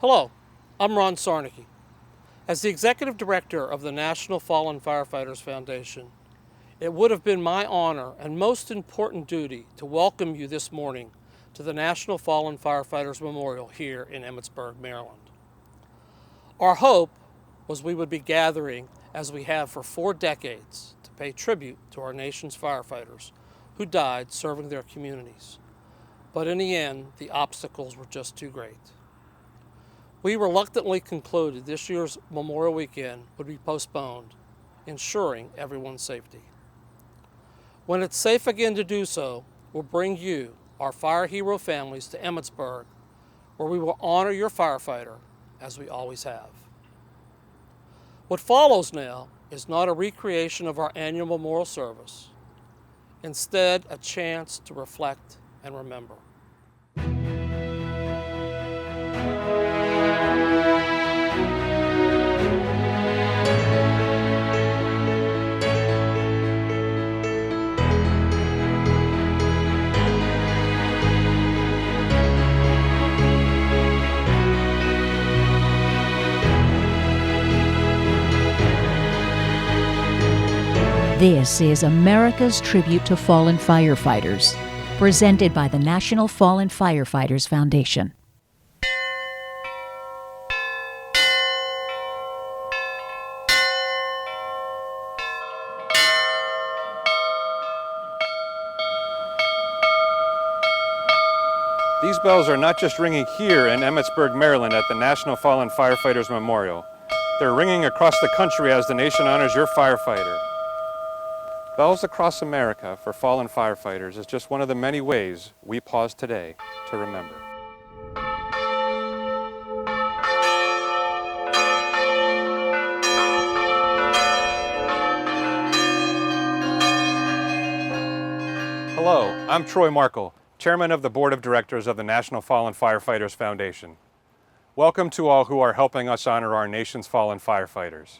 Hello, I'm Ron Sarnicki. As the Executive Director of the National Fallen Firefighters Foundation, it would have been my honor and most important duty to welcome you this morning to the National Fallen Firefighters Memorial here in Emmitsburg, Maryland. Our hope was we would be gathering, as we have for 4 decades, to pay tribute to our nation's firefighters who died serving their communities. But in the end, the obstacles were just too great. We reluctantly concluded this year's Memorial Weekend would be postponed, ensuring everyone's safety. When it's safe again to do so, we'll bring you, our fire hero families, to Emmitsburg, where we will honor your firefighter, as we always have. What follows now is not a recreation of our annual memorial service, instead a chance to reflect and remember. This is America's Tribute to Fallen Firefighters, presented by the National Fallen Firefighters Foundation. These bells are not just ringing here in Emmitsburg, Maryland at the National Fallen Firefighters Memorial. They're ringing across the country as the nation honors your firefighter. Bells across America for fallen firefighters is just one of the many ways we pause today to remember. Hello, I'm Troy Markle, Chairman of the Board of Directors of the National Fallen Firefighters Foundation. Welcome to all who are helping us honor our nation's fallen firefighters.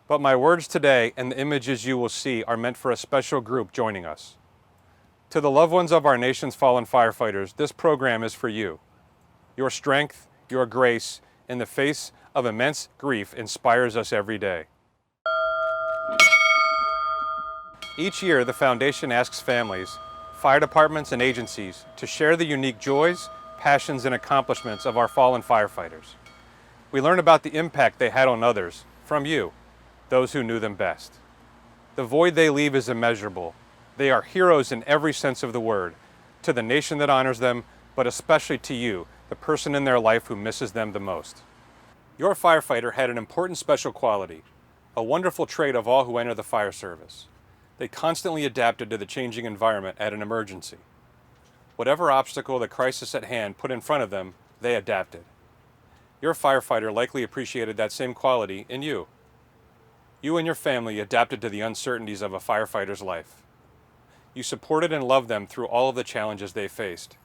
But my words today and the images you will see are meant for a special group joining us. To the loved ones of our nation's fallen firefighters, this program is for you. Your strength, your grace, in the face of immense grief inspires us every day. Each year, the Foundation asks families, fire departments, and agencies to share the unique joys, passions, and accomplishments of our fallen firefighters. We learn about the impact they had on others from you, those who knew them best. The void they leave is immeasurable. They are heroes in every sense of the word, to the nation that honors them, but especially to you, the person in their life who misses them the most. Your firefighter had an important special quality, a wonderful trait of all who enter the fire service. They constantly adapted to the changing environment at an emergency. Whatever obstacle the crisis at hand put in front of them, they adapted. Your firefighter likely appreciated that same quality in you. You and your family adapted to the uncertainties of a firefighter's life. You supported and loved them through all of the challenges they faced,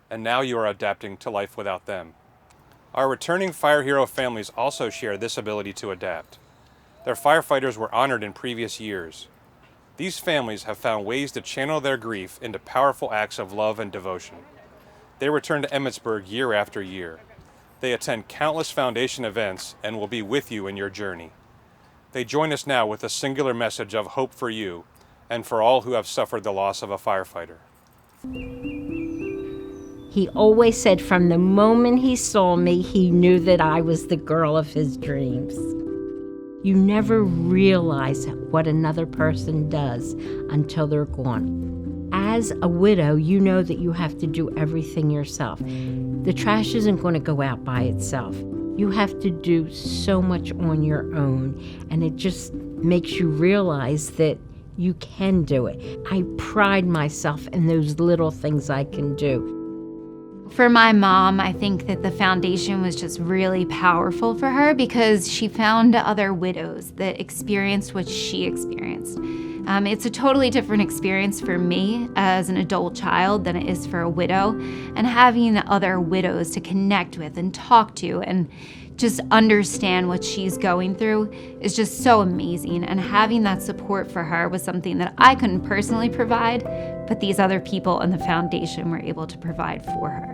and now you are adapting to life without them. Our returning fire hero families also share this ability to adapt. Their firefighters were honored in previous years. These families have found ways to channel their grief into powerful acts of love and devotion. They return to Emmitsburg year after year. They attend countless foundation events and will be with you in your journey. They join us now with a singular message of hope for you and for all who have suffered the loss of a firefighter. He always said from the moment he saw me, he knew that I was the girl of his dreams. You never realize what another person does until they're gone. As a widow, you know that you have to do everything yourself. The trash isn't going to go out by itself. You have to do so much on your own, and it just makes you realize that you can do it. I pride myself in those little things I can do. For my mom, I think that the foundation was just really powerful for her because she found other widows that experienced what she experienced. It's a totally different experience for me as an adult child than it is for a widow, and having other widows to connect with and talk to and just understand what she's going through is just so amazing. And having that support for her was something that I couldn't personally provide, but these other people in the foundation were able to provide for her.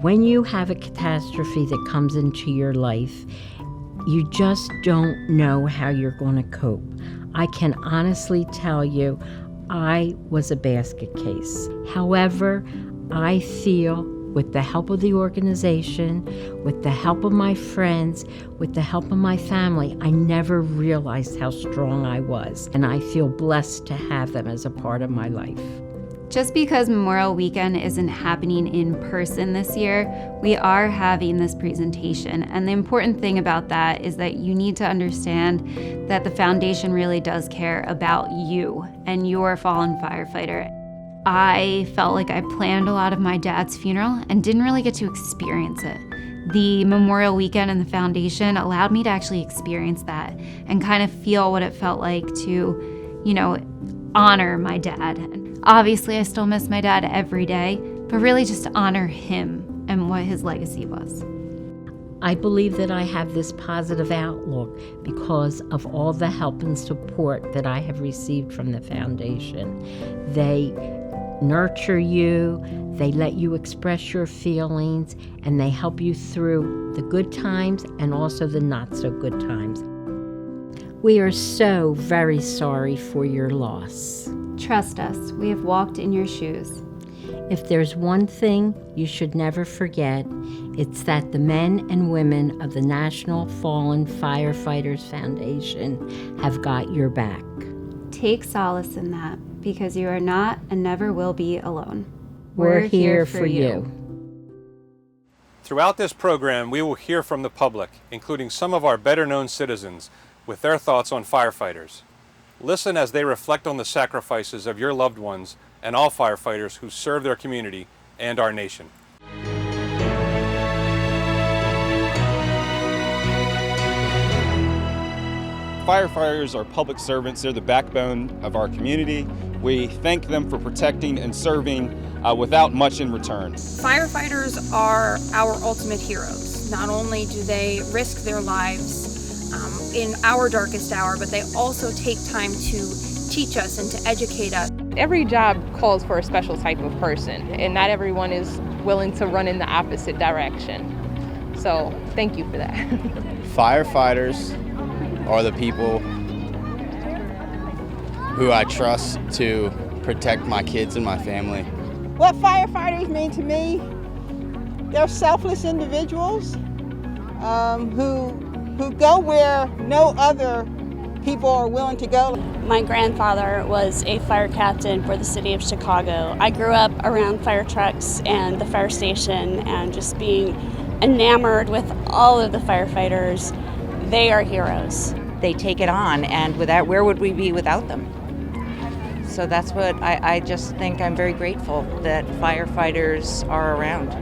When you have a catastrophe that comes into your life, you just don't know how you're going to cope. I can honestly tell you, I was a basket case. However, I feel with the help of the organization, with the help of my friends, with the help of my family, I never realized how strong I was. And I feel blessed to have them as a part of my life. Just because Memorial Weekend isn't happening in person this year, we are having this presentation. And the important thing about that is that you need to understand that the foundation really does care about you and your fallen firefighter. I felt like I planned a lot of my dad's funeral and didn't really get to experience it. The Memorial Weekend and the foundation allowed me to actually experience that and kind of feel what it felt like to, honor my dad. Obviously, I still miss my dad every day, but really just to honor him and what his legacy was. I believe that I have this positive outlook because of all the help and support that I have received from the foundation. They nurture you, they let you express your feelings, and they help you through the good times and also the not so good times. We are so very sorry for your loss. Trust us, we have walked in your shoes. If there's one thing you should never forget, it's that the men and women of the National Fallen Firefighters Foundation have got your back. Take solace in that, because you are not and never will be alone. We're here for you. Throughout this program, we will hear from the public, including some of our better-known citizens, with their thoughts on firefighters. Listen as they reflect on the sacrifices of your loved ones and all firefighters who serve their community and our nation. Firefighters are public servants. They're the backbone of our community. We thank them for protecting and serving without much in return. Firefighters are our ultimate heroes. Not only do they risk their lives in our darkest hour, but they also take time to teach us and to educate us. Every job calls for a special type of person, and not everyone is willing to run in the opposite direction. So thank you for that. Firefighters are the people who I trust to protect my kids and my family. What firefighters mean to me, they're selfless individuals who go where no other people are willing to go. My grandfather was a fire captain for the city of Chicago. I grew up around fire trucks and the fire station and just being enamored with all of the firefighters. They are heroes. They take it on, and where would we be without them? So that's what I just think I'm very grateful that firefighters are around.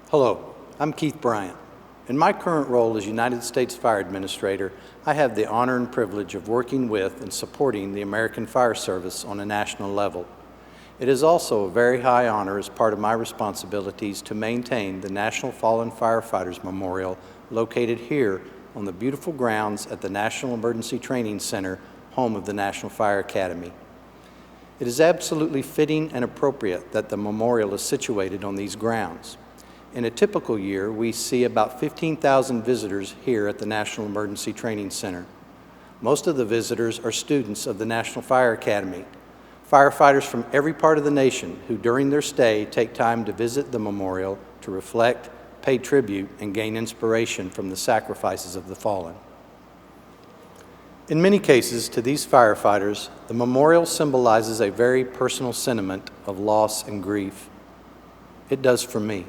Hello, I'm Keith Bryant. In my current role as United States Fire Administrator, I have the honor and privilege of working with and supporting the American Fire Service on a national level. It is also a very high honor as part of my responsibilities to maintain the National Fallen Firefighters Memorial located here on the beautiful grounds at the National Emergency Training Center, home of the National Fire Academy. It is absolutely fitting and appropriate that the memorial is situated on these grounds. In a typical year, we see about 15,000 visitors here at the National Emergency Training Center. Most of the visitors are students of the National Fire Academy, firefighters from every part of the nation who during their stay take time to visit the memorial to reflect, pay tribute, and gain inspiration from the sacrifices of the fallen. In many cases, to these firefighters, the memorial symbolizes a very personal sentiment of loss and grief. It does for me.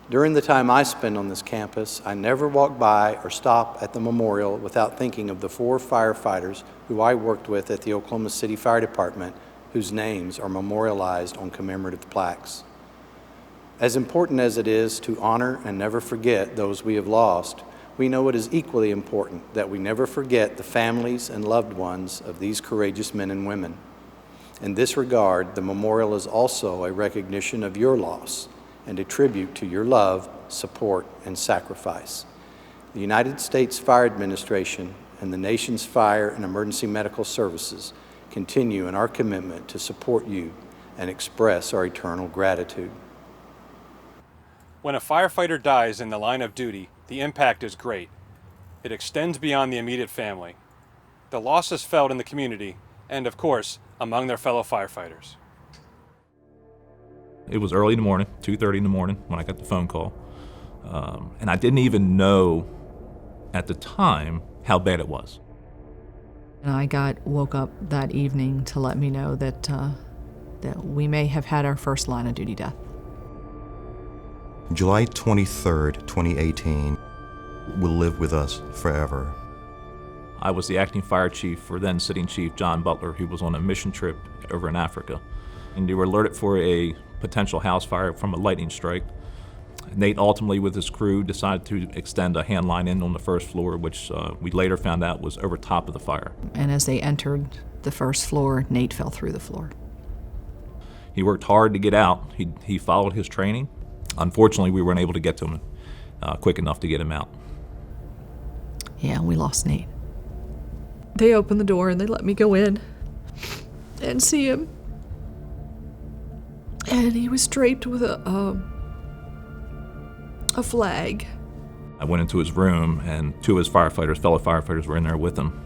During the time I spend on this campus, I never walk by or stop at the memorial without thinking of the 4 firefighters who I worked with at the Oklahoma City Fire Department, whose names are memorialized on commemorative plaques. As important as it is to honor and never forget those we have lost, we know it is equally important that we never forget the families and loved ones of these courageous men and women. In this regard, the memorial is also a recognition of your loss and a tribute to your love, support, and sacrifice. The United States Fire Administration and the nation's fire and emergency medical services continue in our commitment to support you and express our eternal gratitude. When a firefighter dies in the line of duty, the impact is great. It extends beyond the immediate family. The loss is felt in the community and, of course, among their fellow firefighters. It was early in the morning, 2:30 in the morning, when I got the phone call. And I didn't even know at the time how bad it was. And I woke up that evening to let me know that we may have had our first line of duty death. July 23rd, 2018 will live with us forever. I was the acting fire chief for then sitting chief John Butler, who was on a mission trip over in Africa. And they were alerted for a potential house fire from a lightning strike. Nate ultimately, with his crew, decided to extend a hand line in on the first floor, which we later found out was over top of the fire. And as they entered the first floor, Nate fell through the floor. He worked hard to get out. He followed his training. Unfortunately, we weren't able to get to him quick enough to get him out. Yeah, we lost Nate. They opened the door and they let me go in and see him. And he was draped with a flag. I went into his room, and two of his fellow firefighters, were in there with him.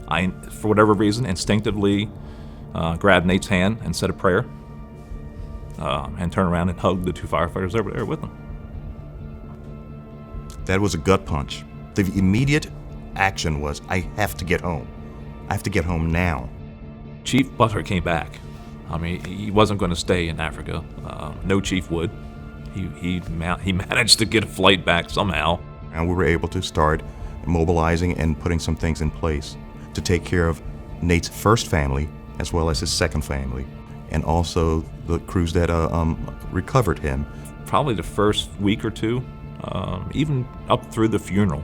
I, for whatever reason, instinctively grabbed Nate's hand and said a prayer, and turned around and hugged the two firefighters over there with him. That was a gut punch. The immediate action was, I have to get home. I have to get home now. Chief Butler came back. I mean, he wasn't going to stay in Africa. No chief would. He managed to get a flight back somehow. And we were able to start mobilizing and putting some things in place to take care of Nate's first family as well as his second family, and also the crews that recovered him. Probably the first week or two, even up through the funeral,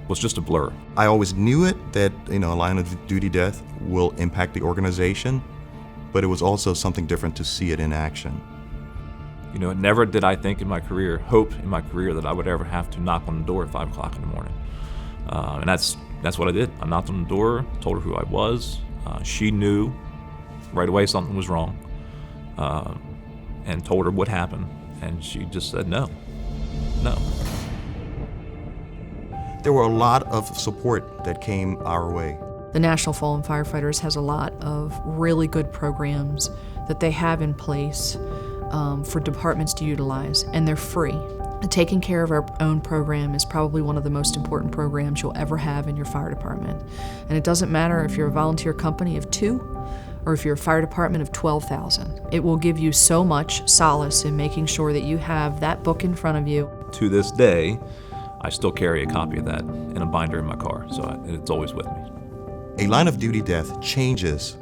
was just a blur. I always knew it, that a line of duty death will impact the organization, but it was also something different to see it in action. Never did I think hope in my career that I would ever have to knock on the door at 5 o'clock in the morning. And that's what I did. I knocked on the door, told her who I was. She knew right away something was wrong, and told her what happened. And she just said no. There were a lot of support that came our way. The National Fallen Firefighters has a lot of really good programs that they have in place for departments to utilize, and they're free. Taking care of our own program is probably one of the most important programs you'll ever have in your fire department. And it doesn't matter if you're a volunteer company of 2 or if you're a fire department of 12,000. It will give you so much solace in making sure that you have that book in front of you. To this day, I still carry a copy of that in a binder in my car, so it's always with me. A line of duty death changes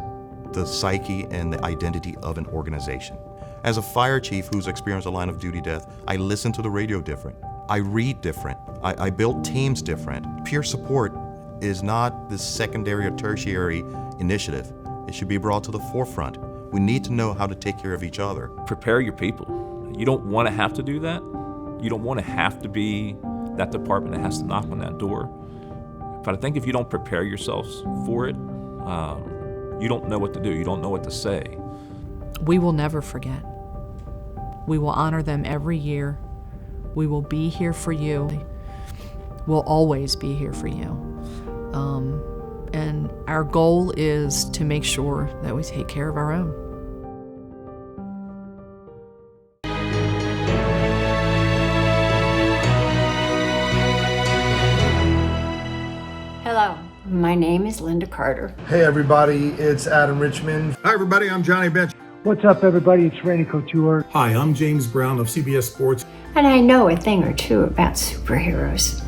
the psyche and the identity of an organization. As a fire chief who's experienced a line of duty death, I listen to the radio different. I read different. I build teams different. Peer support is not this secondary or tertiary initiative. It should be brought to the forefront. We need to know how to take care of each other. Prepare your people. You don't want to have to do that. You don't want to have to be that department that has to knock on that door. But I think if you don't prepare yourselves for it, you don't know what to do. You don't know what to say. We will never forget. We will honor them every year. We will be here for you. We'll always be here for you. And our goal is to make sure that we take care of our own. Hello, my name is Linda Carter. Hey everybody, it's Adam Richmond. Hi everybody, I'm Johnny Bench. What's up everybody, it's Randy Couture. Hi, I'm James Brown of CBS Sports. And I know a thing or two about superheroes.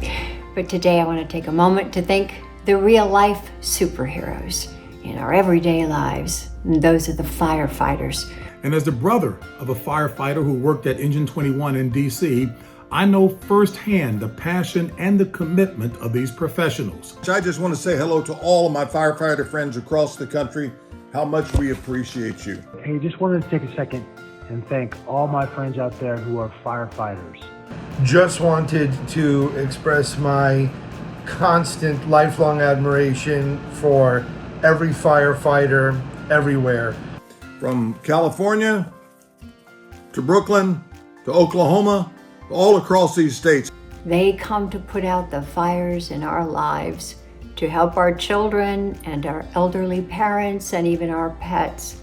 But today I want to take a moment to thank the real-life superheroes in our everyday lives. And those are the firefighters. And as the brother of a firefighter who worked at Engine 21 in D.C., I know firsthand the passion and the commitment of these professionals. I just want to say hello to all of my firefighter friends across the country. How much we appreciate you. Hey, just wanted to take a second and thank all my friends out there who are firefighters. Just wanted to express my constant, lifelong admiration for every firefighter everywhere. from California to Brooklyn to Oklahoma, all across these states. They come to put out the fires in our lives to help our children and our elderly parents and even our pets.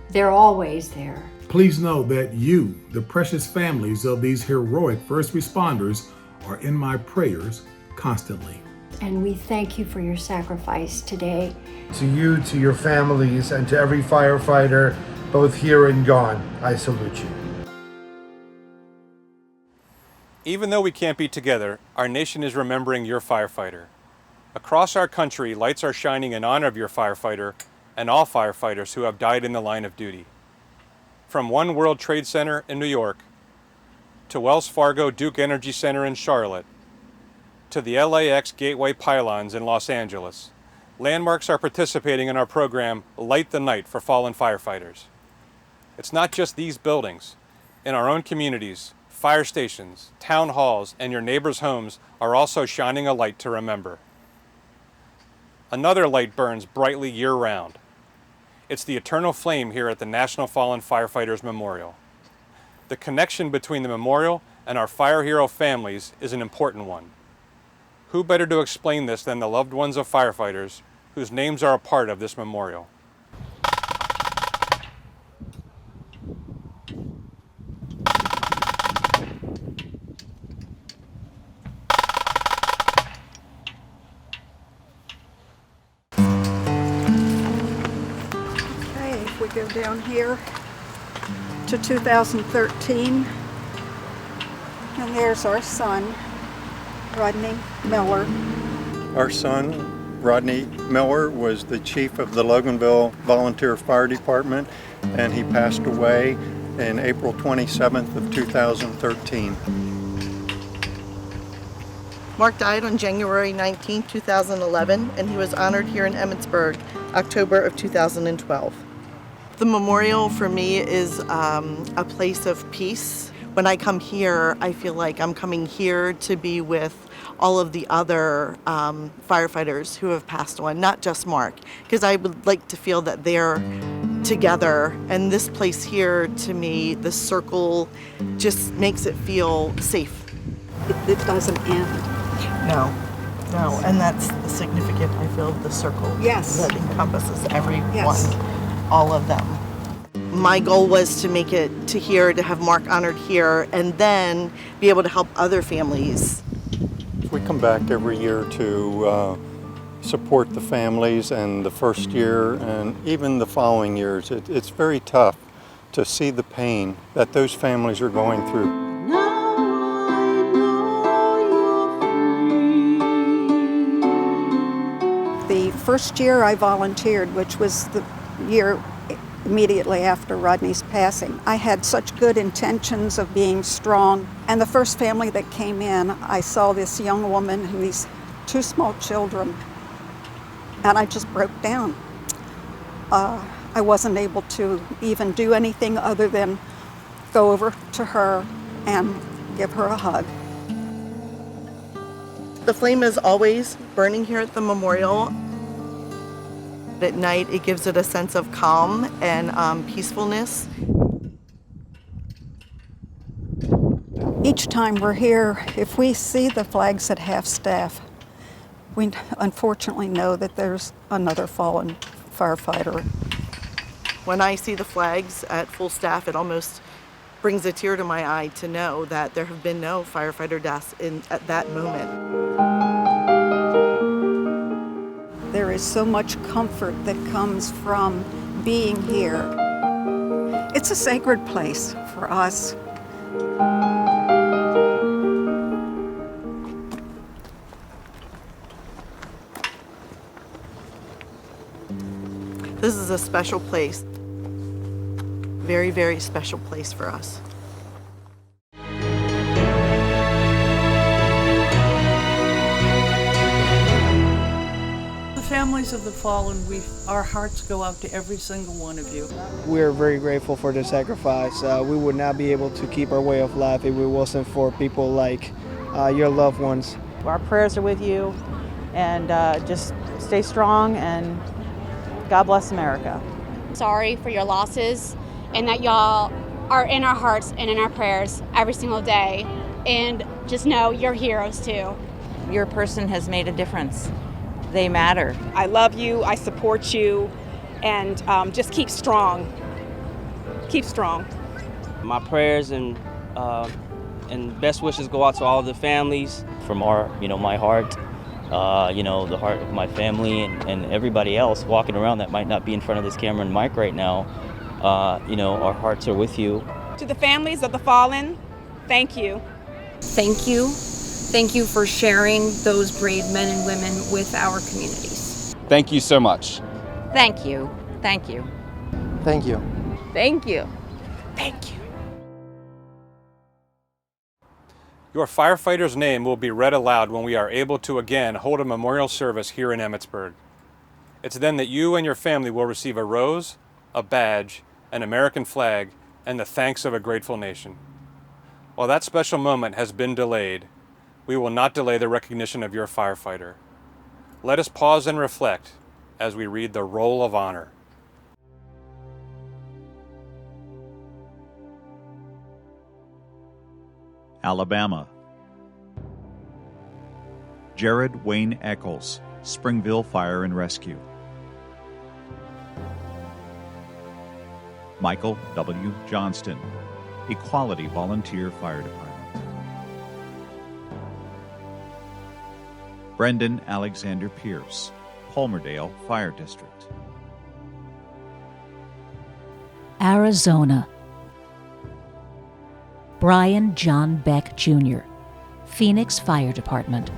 They're always there. Please know that you, the precious families of these heroic first responders, are in my prayers constantly. And we thank you for your sacrifice today. To you, to your families, and to every firefighter, both here and gone, I salute you. Even though we can't be together, our nation is remembering your firefighter. Across our country, lights are shining in honor of your firefighter and all firefighters who have died in the line of duty. From One World Trade Center in New York, to Wells Fargo Duke Energy Center in Charlotte, to the LAX Gateway pylons in Los Angeles, landmarks are participating in our program, Light the Night for Fallen Firefighters. It's not just these buildings. In our own communities, fire stations, town halls, and your neighbors' homes are also shining a light to remember. Another light burns brightly year-round. It's the eternal flame here at the National Fallen Firefighters Memorial. The connection between the memorial and our fire hero families is an important one. Who better to explain this than the loved ones of firefighters whose names are a part of this memorial? If we go down here to 2013, and there's our son, Rodney Miller. Our son, Rodney Miller, was the chief of the Loganville Volunteer Fire Department, and he passed away in April 27th of 2013. Mark died on January 19, 2011, and he was honored here in Emmitsburg, October of 2012. The memorial for me is a place of peace. When I come here, I feel like I'm coming here to be with all of the other firefighters who have passed on, not just Mark, because I would like to feel that they're together. And this place here, to me, the circle just makes it feel safe. It doesn't end. No, and that's significant, I feel, the circle. Yes. That encompasses everyone. Yes. All of them. My goal was to make it to here, to have Mark honored here, and then be able to help other families. We come back every year to support the families, and the first year and even the following years. It's very tough to see the pain that those families are going through. The first year I volunteered, which was the year immediately after Rodney's passing, I had such good intentions of being strong. And the first family that came in, I saw this young woman and these two small children, and I just broke down. I wasn't able to even do anything other than go over to her and give her a hug. The flame is always burning here at the memorial. At night, it gives it a sense of calm and peacefulness. Each time we're here, if we see the flags at half-staff, we unfortunately know that there's another fallen firefighter. When I see the flags at full staff, it almost brings a tear to my eye to know that there have been no firefighter deaths at that moment. There is so much comfort that comes from being here. It's a sacred place for us. This is a special place. Very, very special place for us. Families of the fallen, our hearts go out to every single one of you. We are very grateful for the sacrifice. We would not be able to keep our way of life if it wasn't for people like your loved ones. Our prayers are with you, and just stay strong, and God bless America. Sorry for your losses, and that y'all are in our hearts and in our prayers every single day. And just know you're heroes too. Your person has made a difference. They matter. I love you, I support you, and just keep strong. Keep strong. My prayers and best wishes go out to all the families. From my heart, the heart of my family and everybody else walking around that might not be in front of this camera and mic right now, our hearts are with you. To the families of the fallen, thank you. Thank you. Thank you for sharing those brave men and women with our communities. Thank you so much. Thank you. Thank you. Thank you. Thank you. Thank you. Your firefighter's name will be read aloud when we are able to again hold a memorial service here in Emmitsburg. It's then that you and your family will receive a rose, a badge, an American flag, and the thanks of a grateful nation. While that special moment has been delayed, we will not delay the recognition of your firefighter. Let us pause and reflect as we read the Roll of Honor. Alabama. Jared Wayne Eccles, Springville Fire and Rescue. Michael W. Johnston, Equality Volunteer Fire Department. Brendan Alexander Pierce, Palmerdale Fire District. Arizona. Brian John Beck Jr., Phoenix Fire Department.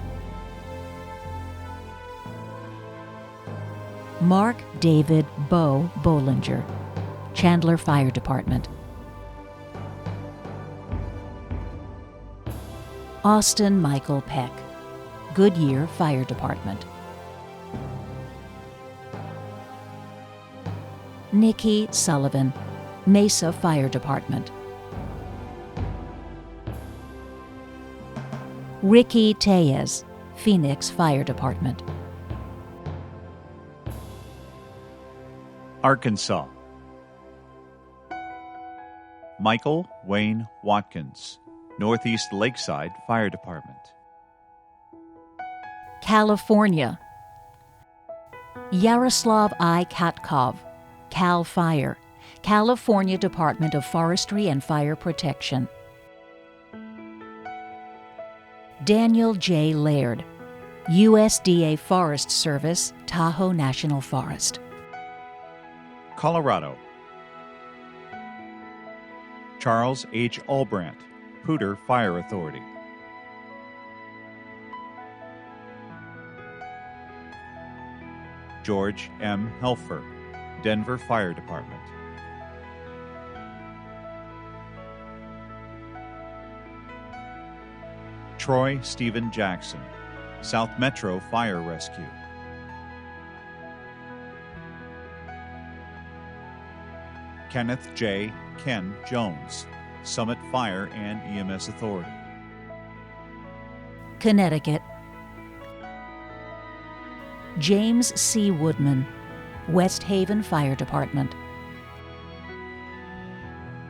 Mark David Bo Bollinger, Chandler Fire Department. Austin Michael Peck, Goodyear Fire Department. Nikki Sullivan, Mesa Fire Department. Ricky Tellez, Phoenix Fire Department. Arkansas. Michael Wayne Watkins, Northeast Lakeside Fire Department. California. Yaroslav I. Katkov, CAL FIRE, California Department of Forestry and Fire Protection. Daniel J. Laird, USDA Forest Service, Tahoe National Forest. Colorado. Charles H. Albrandt, Poudre Fire Authority. George M. Helfer, Denver Fire Department. Troy Stephen Jackson, South Metro Fire Rescue. Kenneth J. Ken Jones, Summit Fire and EMS Authority. Connecticut. James C. Woodman, West Haven Fire Department.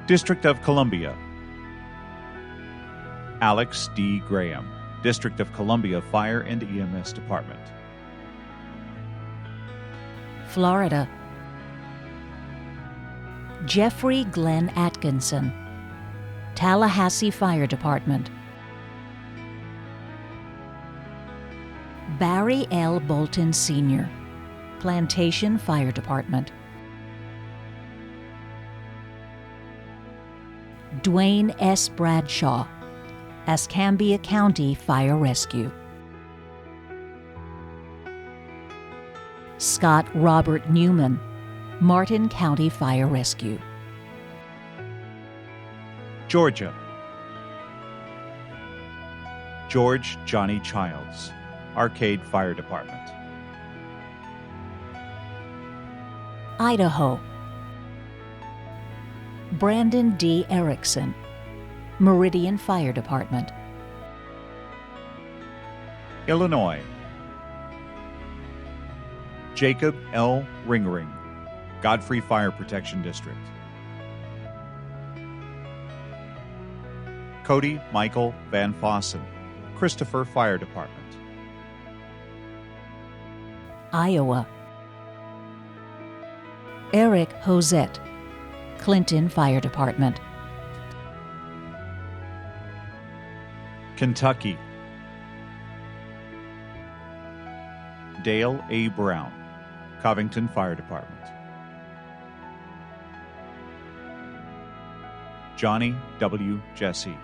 District of Columbia. Alex D. Graham, District of Columbia Fire and EMS Department. Florida. Jeffrey Glenn Atkinson, Tallahassee Fire Department. Barry L. Bolton Sr., Plantation Fire Department. Dwayne S. Bradshaw, Escambia County Fire Rescue. Scott Robert Newman, Martin County Fire Rescue. Georgia. George Johnny Childs, Arcade Fire Department. Idaho. Brandon D. Erickson, Meridian Fire Department. Illinois. Jacob L. Ringring, Godfrey Fire Protection District. Cody Michael Van Fossen, Christopher Fire Department. Iowa. Eric Hosette, Clinton Fire Department. Kentucky. Dale A. Brown, Covington Fire Department. Johnny W. Jesse,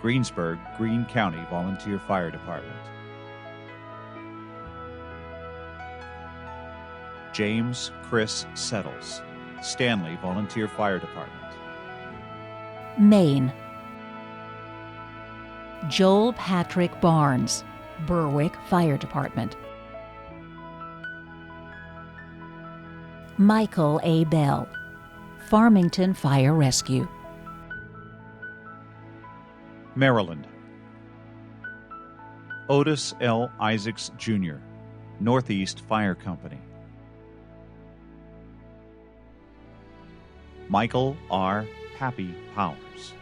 Greensburg, Greene County Volunteer Fire Department. James Chris Settles, Stanley Volunteer Fire Department. Maine. Joel Patrick Barnes, Berwick Fire Department. Michael A. Bell, Farmington Fire Rescue. Maryland. Otis L. Isaacs, Jr., Northeast Fire Company. Michael R. Pappy Powers,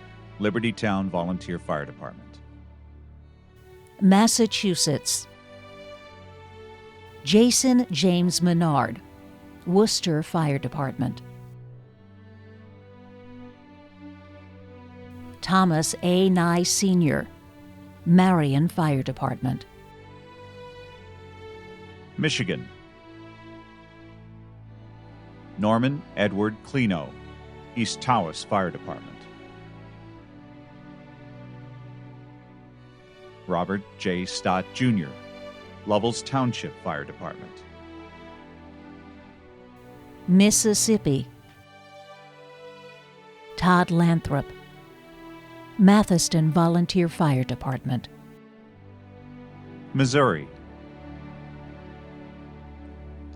Libertytown Volunteer Fire Department. Massachusetts. Jason James Menard, Worcester Fire Department. Thomas A. Nye Sr., Marion Fire Department. Michigan. Norman Edward Clino, East Tawas Fire Department. Robert J. Stott, Jr., Lovell's Township Fire Department. Mississippi. Todd Lathrop, Mathiston Volunteer Fire Department. Missouri.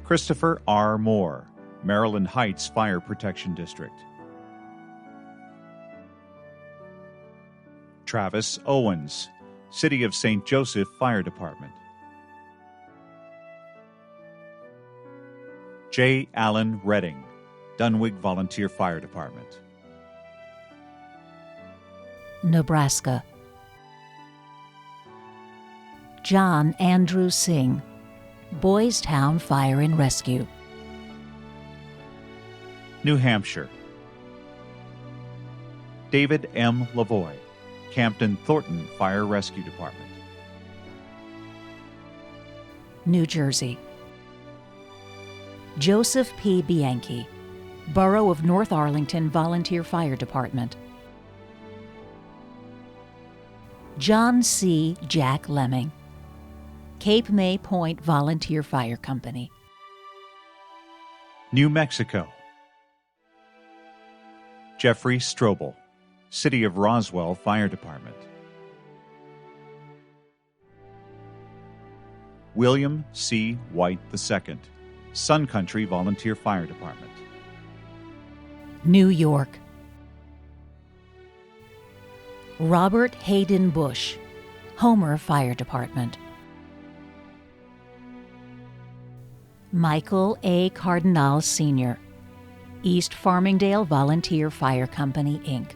Christopher R. Moore, Maryland Heights Fire Protection District. Travis Owens, City of St. Joseph Fire Department. J. Allen Redding, Dunwich Volunteer Fire Department. Nebraska. John Andrew Singh, Boys Town Fire and Rescue. New Hampshire. David M. Lavoie, Campton Thornton Fire Rescue Department. New Jersey. Joseph P. Bianchi, Borough of North Arlington Volunteer Fire Department. John C. Jack Lemming, Cape May Point Volunteer Fire Company. New Mexico. Jeffrey Strobel, City of Roswell Fire Department. William C. White II, Sun Country Volunteer Fire Department. New York. Robert Hayden Bush, Homer Fire Department. Michael A. Cardinal Sr., East Farmingdale Volunteer Fire Company, Inc.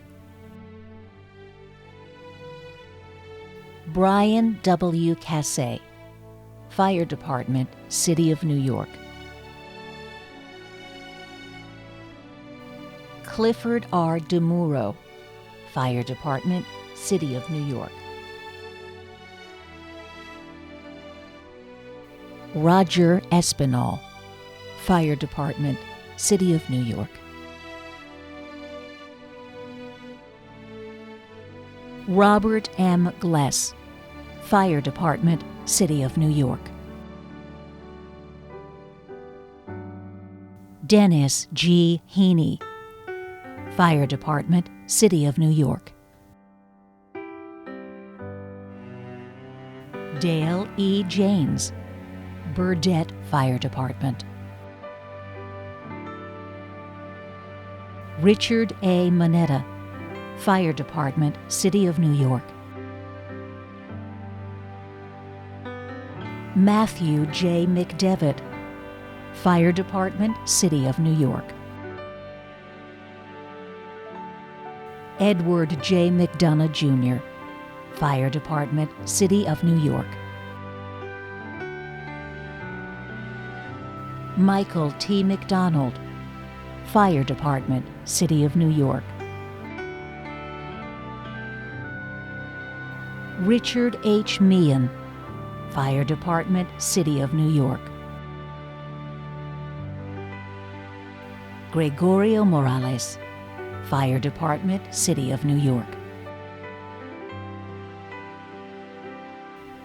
Brian W. Cassay, Fire Department, City of New York. Clifford R. DeMuro, Fire Department, City of New York. Roger Espinal, Fire Department, City of New York. Robert M. Gless, Fire Department, City of New York. Dennis G. Heaney, Fire Department, City of New York. Dale E. James, Burdett Fire Department. Richard A. Moneta, Fire Department, City of New York. Matthew J. McDevitt, Fire Department, City of New York. Edward J. McDonough, Jr., Fire Department, City of New York. Michael T. McDonald, Fire Department, City of New York. Richard H. Meehan, Fire Department, City of New York. Gregorio Morales, Fire Department, City of New York.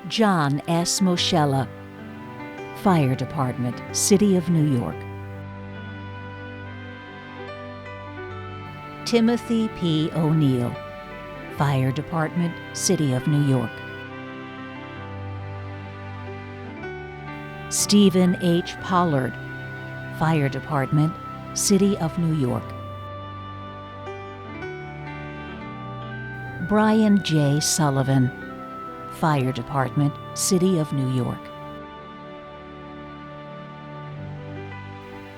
John S. Moschella, Fire Department, City of New York. Timothy P. O'Neill, Fire Department, City of New York. Stephen H. Pollard, Fire Department, City of New York. Brian J. Sullivan, Fire Department, City of New York.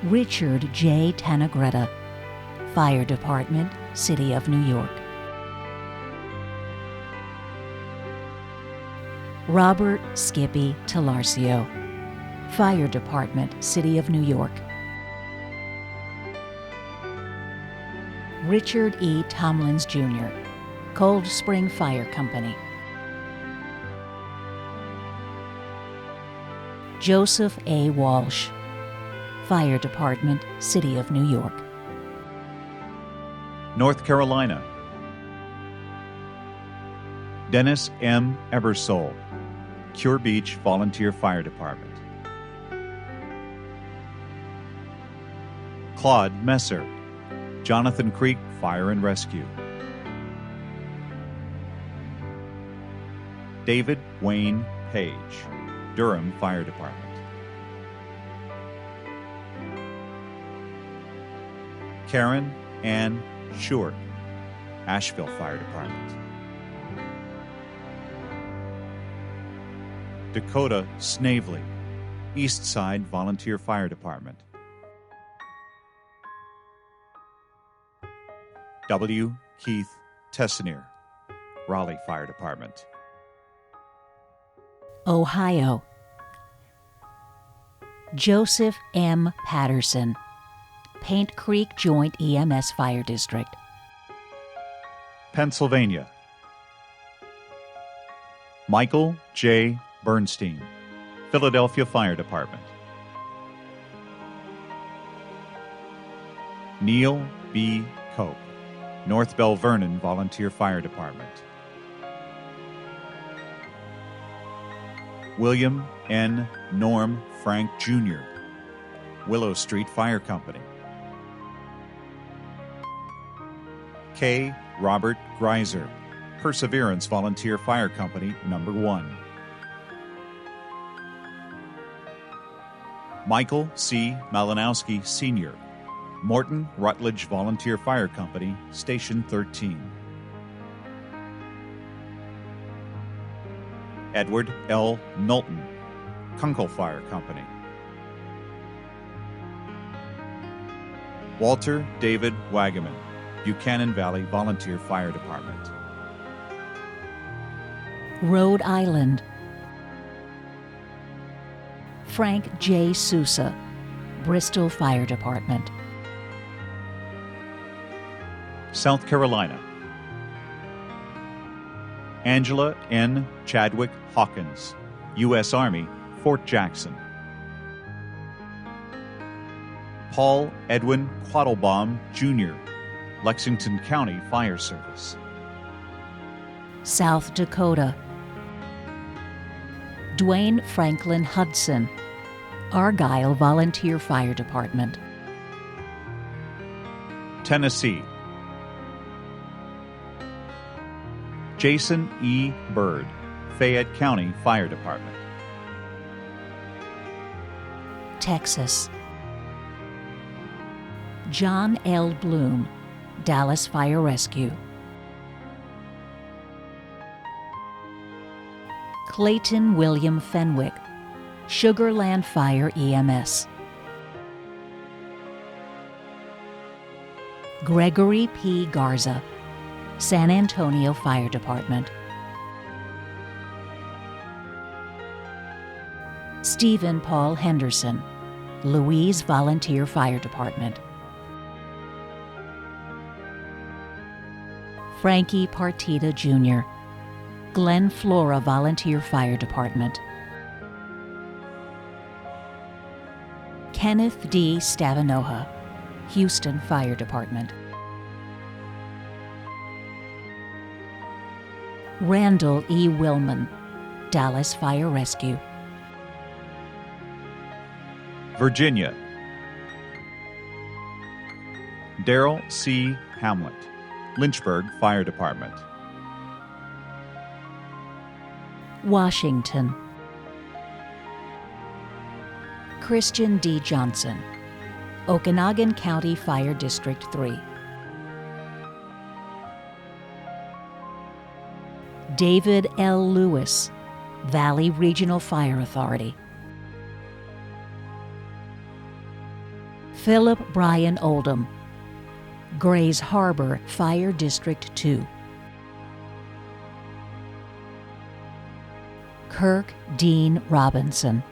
Richard J. Tanagretta, Fire Department, City of New York. Robert Skippy Talarcio, Fire Department, City of New York. Richard E. Tomlins, Jr., Cold Spring Fire Company. Joseph A. Walsh, Fire Department, City of New York. North Carolina. Dennis M. Ebersole, Cure Beach Volunteer Fire Department. Claude Messer, Jonathan Creek Fire and Rescue. David Wayne Page, Durham Fire Department. Karen Ann Short, Asheville Fire Department. Dakota Snavely, East Side Volunteer Fire Department. W. Keith Tessinier, Raleigh Fire Department. Ohio. Joseph M. Patterson, Paint Creek Joint EMS Fire District. Pennsylvania. Michael J. Bernstein, Philadelphia Fire Department. Neil B. Cope, North Bell Vernon Volunteer Fire Department. William N. Norm Frank Jr., Willow Street Fire Company. K. Robert Greiser, Perseverance Volunteer Fire Company, Number 1. Michael C. Malinowski, Sr., Morton Rutledge Volunteer Fire Company, Station 13. Edward L. Knowlton, Kunkel Fire Company. Walter David Wagaman, Buchanan Valley Volunteer Fire Department. Rhode Island. Frank J. Sousa, Bristol Fire Department. South Carolina. Angela N. Chadwick Hawkins, U.S. Army, Fort Jackson. Paul Edwin Quattlebaum, Jr., Lexington County Fire Service. South Dakota. Dwayne Franklin Hudson, Argyle Volunteer Fire Department. Tennessee. Jason E. Bird, Fayette County Fire Department. Texas. John L. Bloom, Dallas Fire Rescue. Clayton William Fenwick, Sugarland Fire EMS. Gregory P. Garza, San Antonio Fire Department. Stephen Paul Henderson, Louise Volunteer Fire Department. Frankie Partita Jr., Glen Flora Volunteer Fire Department. Kenneth D. Stavanoha, Houston Fire Department. Randall E. Willman, Dallas Fire Rescue. Virginia. Daryl C. Hamlet, Lynchburg Fire Department. Washington. Christian D. Johnson, Okanogan County Fire District 3. David L. Lewis, Valley Regional Fire Authority. Philip Brian Oldham, Grays Harbor Fire District 2. Kirk Dean Robinson,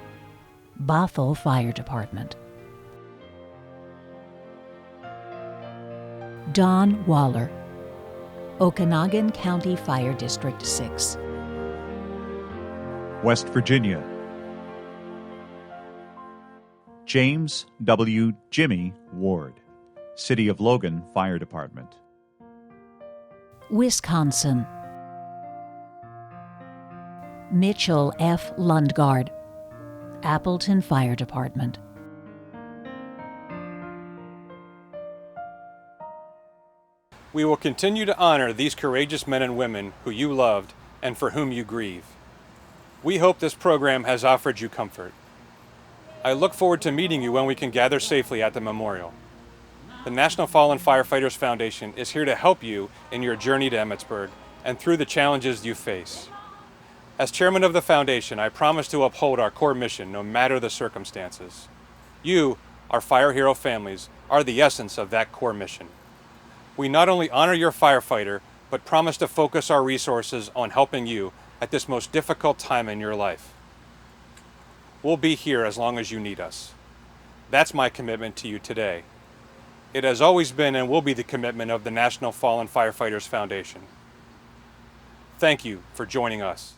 Bothell Fire Department. Don Waller, Okanogan County Fire District 6. West Virginia. James W. Jimmy Ward, City of Logan Fire Department. Wisconsin. Mitchell F. Lundgaard, Appleton Fire Department. We will continue to honor these courageous men and women who you loved and for whom you grieve. We hope this program has offered you comfort. I look forward to meeting you when we can gather safely at the memorial. The National Fallen Firefighters Foundation is here to help you in your journey to Emmetsburg and through the challenges you face. As chairman of the foundation, I promise to uphold our core mission no matter the circumstances. You, our fire hero families, are the essence of that core mission. We not only honor your firefighter, but promise to focus our resources on helping you at this most difficult time in your life. We'll be here as long as you need us. That's my commitment to you today. It has always been and will be the commitment of the National Fallen Firefighters Foundation. Thank you for joining us.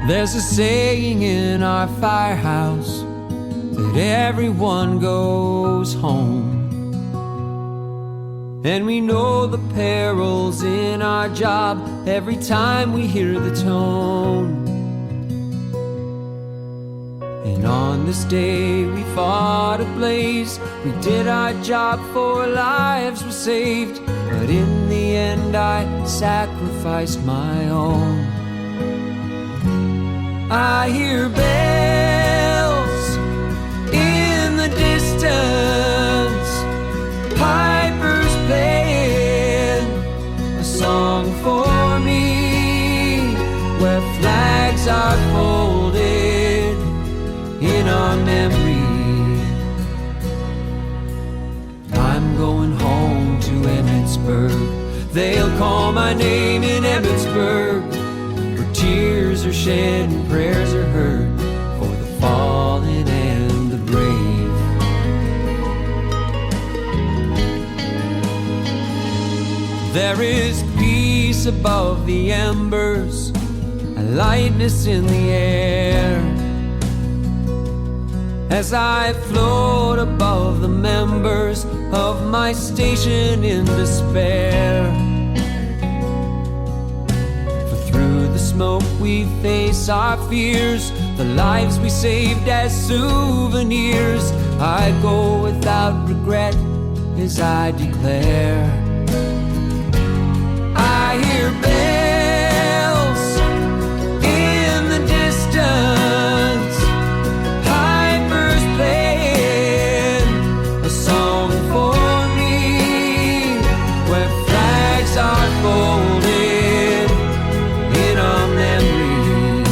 There's a saying in our firehouse that everyone goes home. And we know the perils in our job every time we hear the tone. And on this day we fought a blaze. We did our job, 4 lives were saved. But in the end I sacrificed my own. I hear bells in the distance, pipers playing a song for me, where flags are folded in our memory. I'm going home to Emmetsburg. They'll call my name in Emmetsburg. Tears are shed and prayers are heard for the fallen and the brave. There is peace above the embers, a lightness in the air. as I float above the members of my station in despair. For through the smoke we face our fears, the lives we saved as souvenirs. I go without regret as I declare. I hear bells in the distance, pipers playing a song for me, where flags are folded in a memory.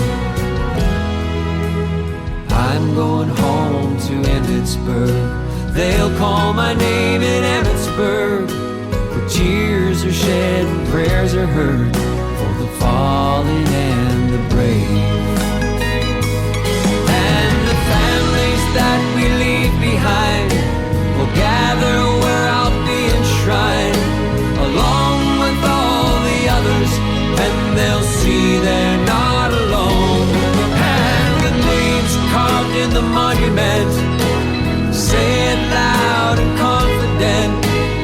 I'm going home to Emmitsburg. They'll call my name in Emmitsburg, where tears are shed and prayers are heard for the fallen and the brave. And the families that we leave behind will gather where I'll be enshrined, along with all the others, and they'll see they're not alone. And the names carved in the monument say it loud and confident,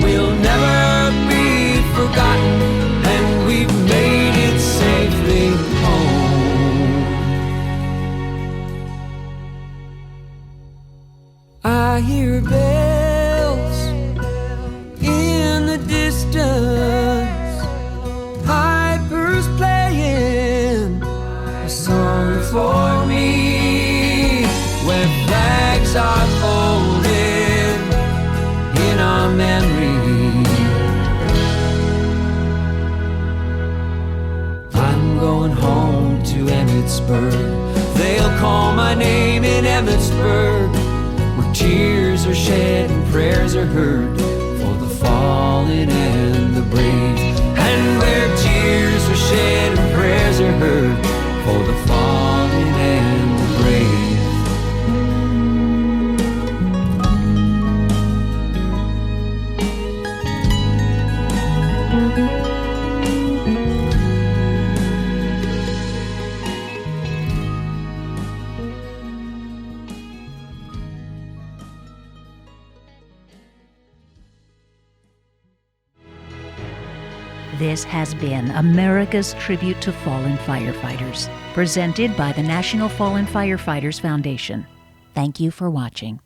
we'll never be forgotten, and we've made it safely home. I hear bells in the distance, pipers playing a song for me, where flags are folded in our memory. I'm going home to Emmitsburg. They'll call my name in Emmitsburg, where tears are shed and prayers are heard for the fallen and the brave. And where tears are shed and prayers are heard for the fallen and the brave. This has been America's Tribute to Fallen Firefighters, presented by the National Fallen Firefighters Foundation. Thank you for watching.